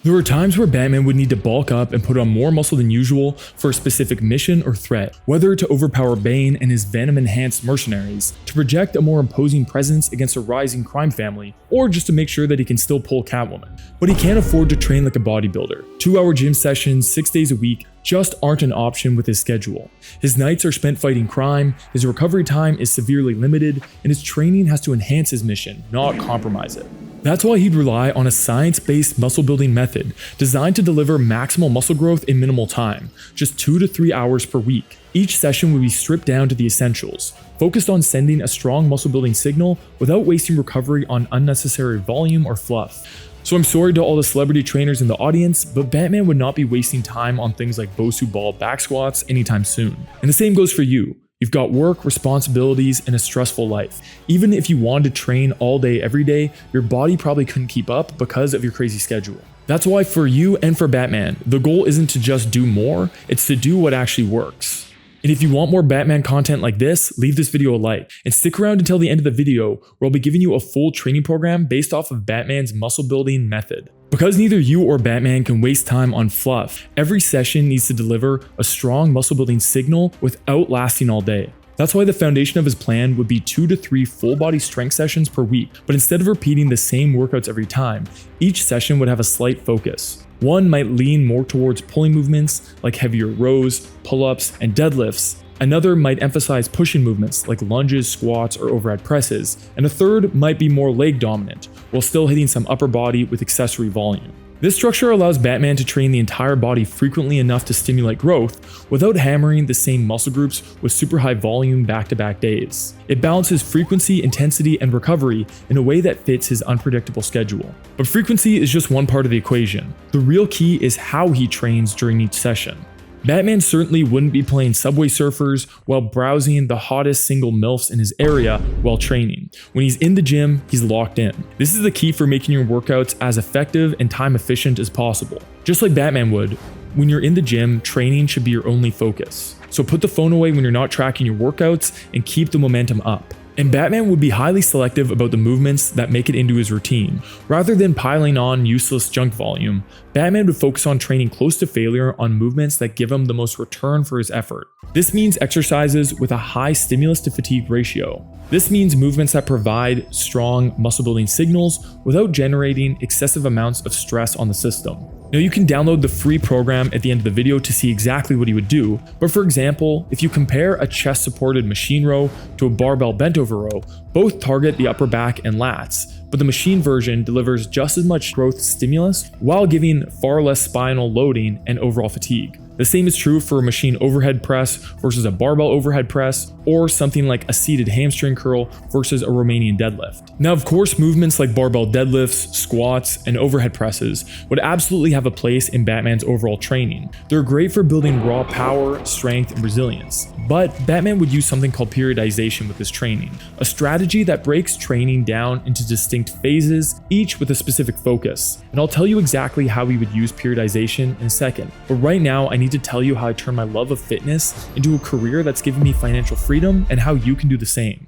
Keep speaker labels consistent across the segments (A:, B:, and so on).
A: There were times where Batman would need to bulk up and put on more muscle than usual for a specific mission or threat, whether to overpower Bane and his venom-enhanced mercenaries, to project a more imposing presence against a rising crime family, or just to make sure that he can still pull Catwoman. But he can't afford to train like a bodybuilder. 2-hour gym sessions, 6 days a week, just aren't an option with his schedule. His nights are spent fighting crime, his recovery time is severely limited, and his training has to enhance his mission, not compromise it. That's why he'd rely on a science-based muscle building method designed to deliver maximal muscle growth in minimal time, just 2 to 3 hours per week. Each session would be stripped down to the essentials, focused on sending a strong muscle building signal without wasting recovery on unnecessary volume or fluff. So I'm sorry to all the celebrity trainers in the audience, but Batman would not be wasting time on things like Bosu ball back squats anytime soon. And the same goes for you. You've got work, responsibilities, and a stressful life. Even if you wanted to train all day every day, your body probably couldn't keep up because of your crazy schedule. That's why for you and for Batman, the goal isn't to just do more, it's to do what actually works. And if you want more Batman content like this, leave this video a like, and stick around until the end of the video where I'll be giving you a full training program based off of Batman's muscle building method. Because neither you or Batman can waste time on fluff, every session needs to deliver a strong muscle building signal without lasting all day. That's why the foundation of his plan would be 2 to 3 full body strength sessions per week, but instead of repeating the same workouts every time, each session would have a slight focus. One might lean more towards pulling movements like heavier rows, pull-ups, and deadlifts. Another might emphasize pushing movements like lunges, squats, or overhead presses, and a third might be more leg dominant, while still hitting some upper body with accessory volume. This structure allows Batman to train the entire body frequently enough to stimulate growth without hammering the same muscle groups with super high volume back-to-back days. It balances frequency, intensity, and recovery in a way that fits his unpredictable schedule. But frequency is just one part of the equation. The real key is how he trains during each session. Batman certainly wouldn't be playing Subway Surfers while browsing the hottest single MILFs in his area while training. When he's in the gym, he's locked in. This is the key for making your workouts as effective and time efficient as possible. Just like Batman would, when you're in the gym, training should be your only focus. So put the phone away when you're not tracking your workouts and keep the momentum up. And Batman would be highly selective about the movements that make it into his routine. Rather than piling on useless junk volume, Batman would focus on training close to failure on movements that give him the most return for his effort. This means exercises with a high stimulus to fatigue ratio. This means movements that provide strong muscle building signals without generating excessive amounts of stress on the system. Now you can download the free program at the end of the video to see exactly what he would do, but for example, if you compare a chest supported machine row to a barbell bent over row, both target the upper back and lats, but the machine version delivers just as much growth stimulus while giving far less spinal loading and overall fatigue. The same is true for a machine overhead press versus a barbell overhead press, or something like a seated hamstring curl versus a Romanian deadlift. Now, of course, movements like barbell deadlifts, squats, and overhead presses would absolutely have a place in Batman's overall training. They're great for building raw power, strength, and resilience. But Batman would use something called periodization with his training, a strategy that breaks training down into distinct phases, each with a specific focus. And I'll tell you exactly how we would use periodization in a second. But right now, I need to tell you how I turned my love of fitness into a career that's given me financial freedom and how you can do the same.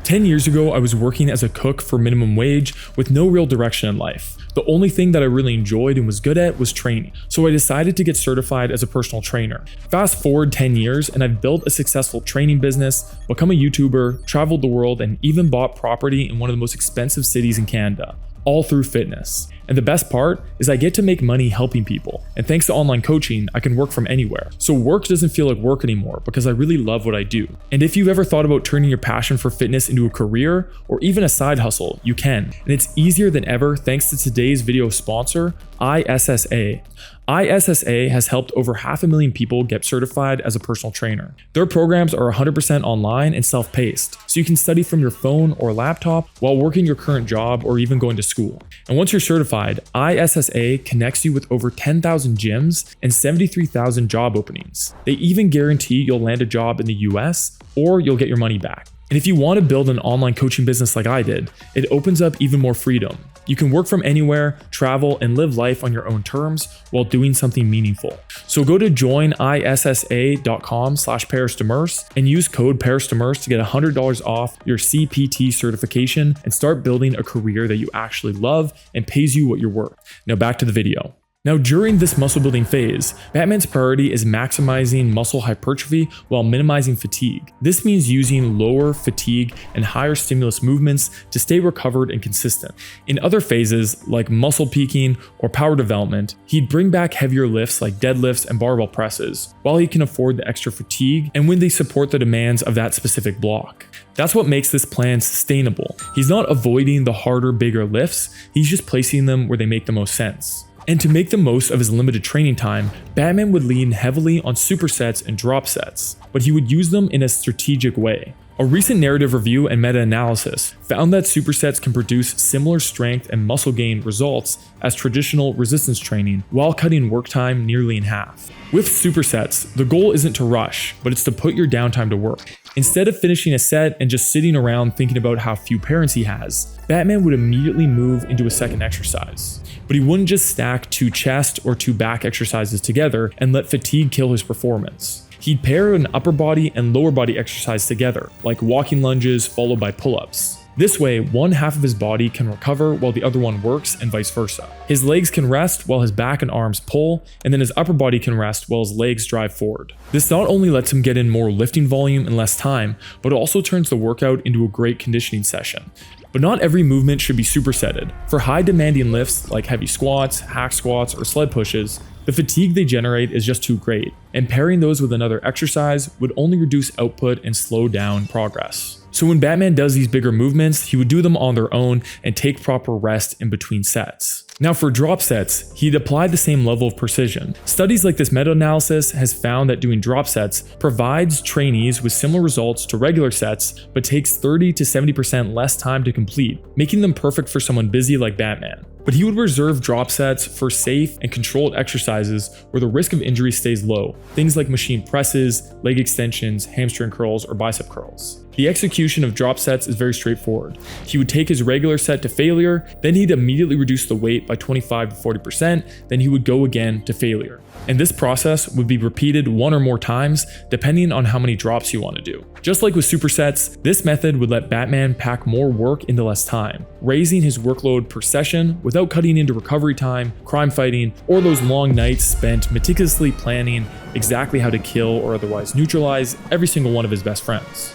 A: 10 years ago, I was working as a cook for minimum wage with no real direction in life. The only thing that I really enjoyed and was good at was training, so I decided to get certified as a personal trainer. Fast forward 10 years and I've built a successful training business, become a YouTuber, traveled the world, and even bought property in one of the most expensive cities in Canada, all through fitness. And the best part is I get to make money helping people. And thanks to online coaching, I can work from anywhere. So work doesn't feel like work anymore because I really love what I do. And if you've ever thought about turning your passion for fitness into a career or even a side hustle, you can. And it's easier than ever thanks to today's video sponsor, ISSA. ISSA has helped over 500,000 people get certified as a personal trainer. Their programs are 100% online and self-paced, so you can study from your phone or laptop while working your current job or even going to school. And once you're certified, ISSA connects you with over 10,000 gyms and 73,000 job openings. They even guarantee you'll land a job in the US or you'll get your money back. And if you want to build an online coaching business like I did, it opens up even more freedom. You can work from anywhere, travel, and live life on your own terms while doing something meaningful. So go to joinissa.com/ParisDemers and use code ParisDemers to get $100 off your CPT certification and start building a career that you actually love and pays you what you're worth. Now back to the video. Now, during this muscle building phase, Batman's priority is maximizing muscle hypertrophy while minimizing fatigue. This means using lower fatigue and higher stimulus movements to stay recovered and consistent. In other phases, like muscle peaking or power development, he'd bring back heavier lifts like deadlifts and barbell presses, while he can afford the extra fatigue and when they support the demands of that specific block. That's what makes this plan sustainable. He's not avoiding the harder, bigger lifts, he's just placing them where they make the most sense. And to make the most of his limited training time, Batman would lean heavily on supersets and drop sets, but he would use them in a strategic way. A recent narrative review and meta-analysis found that supersets can produce similar strength and muscle gain results as traditional resistance training while cutting work time nearly in half. With supersets, the goal isn't to rush, but it's to put your downtime to work. Instead of finishing a set and just sitting around thinking about how few parents he has, Batman would immediately move into a second exercise. But he wouldn't just stack 2 chest or 2 back exercises together and let fatigue kill his performance. He'd pair an upper body and lower body exercise together, like walking lunges followed by pull-ups. This way, one half of his body can recover while the other one works and vice versa. His legs can rest while his back and arms pull, and then his upper body can rest while his legs drive forward. This not only lets him get in more lifting volume in less time, but also turns the workout into a great conditioning session. But not every movement should be supersetted. For high demanding lifts like heavy squats, hack squats, or sled pushes, the fatigue they generate is just too great, and pairing those with another exercise would only reduce output and slow down progress. So when Batman does these bigger movements, he would do them on their own and take proper rest in between sets. Now for drop sets, he'd apply the same level of precision. Studies like this meta-analysis has found that doing drop sets provides trainees with similar results to regular sets, but takes 30 to 70% less time to complete, making them perfect for someone busy like Batman. But he would reserve drop sets for safe and controlled exercises where the risk of injury stays low, things like machine presses, leg extensions, hamstring curls, or bicep curls. The execution of drop sets is very straightforward. He would take his regular set to failure, then he'd immediately reduce the weight by 25 to 40%, then he would go again to failure. And this process would be repeated 1 or more times depending on how many drops you want to do. Just like with supersets, this method would let Batman pack more work into less time, raising his workload per session without cutting into recovery time, crime fighting, or those long nights spent meticulously planning exactly how to kill or otherwise neutralize every single one of his best friends.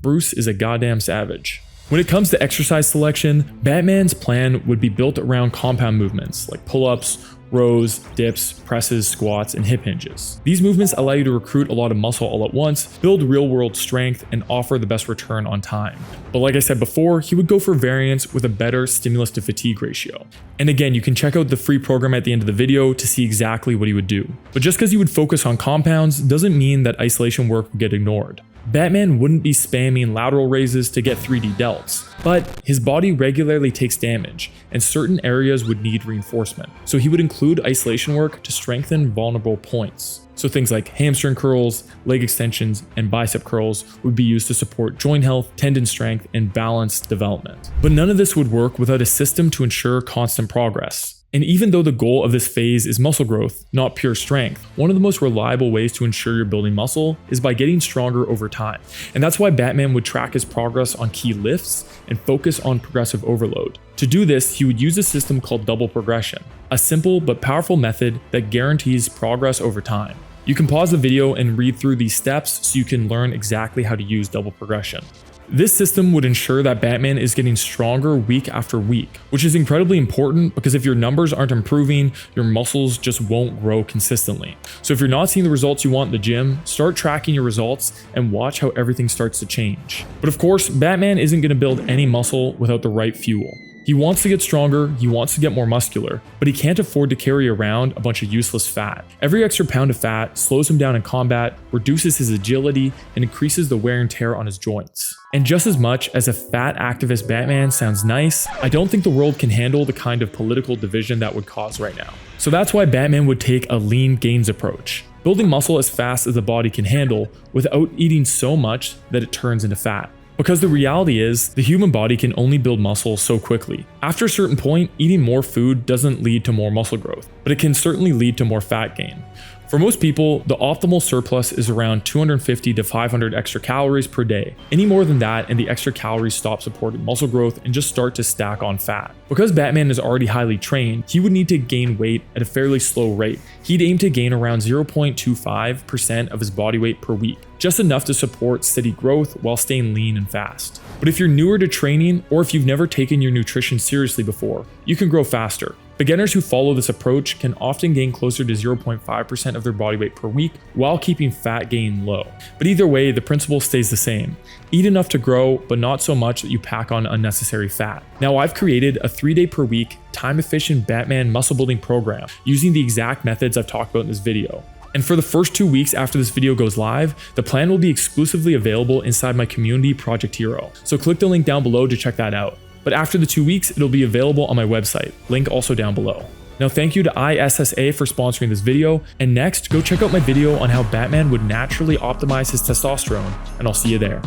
A: Bruce is a goddamn savage. When it comes to exercise selection, Batman's plan would be built around compound movements like pull-ups, rows, dips, presses, squats, and hip hinges. These movements allow you to recruit a lot of muscle all at once, build real-world strength, and offer the best return on time. But like I said before, he would go for variants with a better stimulus to fatigue ratio. And again, you can check out the free program at the end of the video to see exactly what he would do. But just because he would focus on compounds doesn't mean that isolation work would get ignored. Batman wouldn't be spamming lateral raises to get 3D delts, but his body regularly takes damage, and certain areas would need reinforcement. So he would include isolation work to strengthen vulnerable points. So things like hamstring curls, leg extensions, and bicep curls would be used to support joint health, tendon strength, and balance development. But none of this would work without a system to ensure constant progress. And even though the goal of this phase is muscle growth, not pure strength, one of the most reliable ways to ensure you're building muscle is by getting stronger over time. And that's why Batman would track his progress on key lifts and focus on progressive overload. To do this, he would use a system called double progression, a simple but powerful method that guarantees progress over time. You can pause the video and read through these steps so you can learn exactly how to use double progression. This system would ensure that Batman is getting stronger week after week, which is incredibly important because if your numbers aren't improving, your muscles just won't grow consistently. So if you're not seeing the results you want in the gym, start tracking your results and watch how everything starts to change. But of course, Batman isn't going to build any muscle without the right fuel. He wants to get stronger, he wants to get more muscular, but he can't afford to carry around a bunch of useless fat. Every extra pound of fat slows him down in combat, reduces his agility, and increases the wear and tear on his joints. And just as much as a fat activist Batman sounds nice, I don't think the world can handle the kind of political division that would cause right now. So that's why Batman would take a lean gains approach, building muscle as fast as the body can handle without eating so much that it turns into fat. Because the reality is, the human body can only build muscle so quickly. After a certain point, eating more food doesn't lead to more muscle growth, but it can certainly lead to more fat gain. For most people, the optimal surplus is around 250 to 500 extra calories per day. Any more than that and the extra calories stop supporting muscle growth and just start to stack on fat. Because Batman is already highly trained, he would need to gain weight at a fairly slow rate. He'd aim to gain around 0.25% of his body weight per week, just enough to support steady growth while staying lean and fast. But if you're newer to training, or if you've never taken your nutrition seriously before, you can grow faster. Beginners who follow this approach can often gain closer to 0.5% of their body weight per week while keeping fat gain low. But either way, the principle stays the same. Eat enough to grow, but not so much that you pack on unnecessary fat. Now, I've created a 3-day per week, time-efficient Batman muscle building program using the exact methods I've talked about in this video. And for the first 2 weeks after this video goes live, the plan will be exclusively available inside my community, Project Hero. So click the link down below to check that out. But after the 2 weeks, it'll be available on my website, link also down below. Now, thank you to ISSA for sponsoring this video, and next, go check out my video on how Batman would naturally optimize his testosterone, and I'll see you there.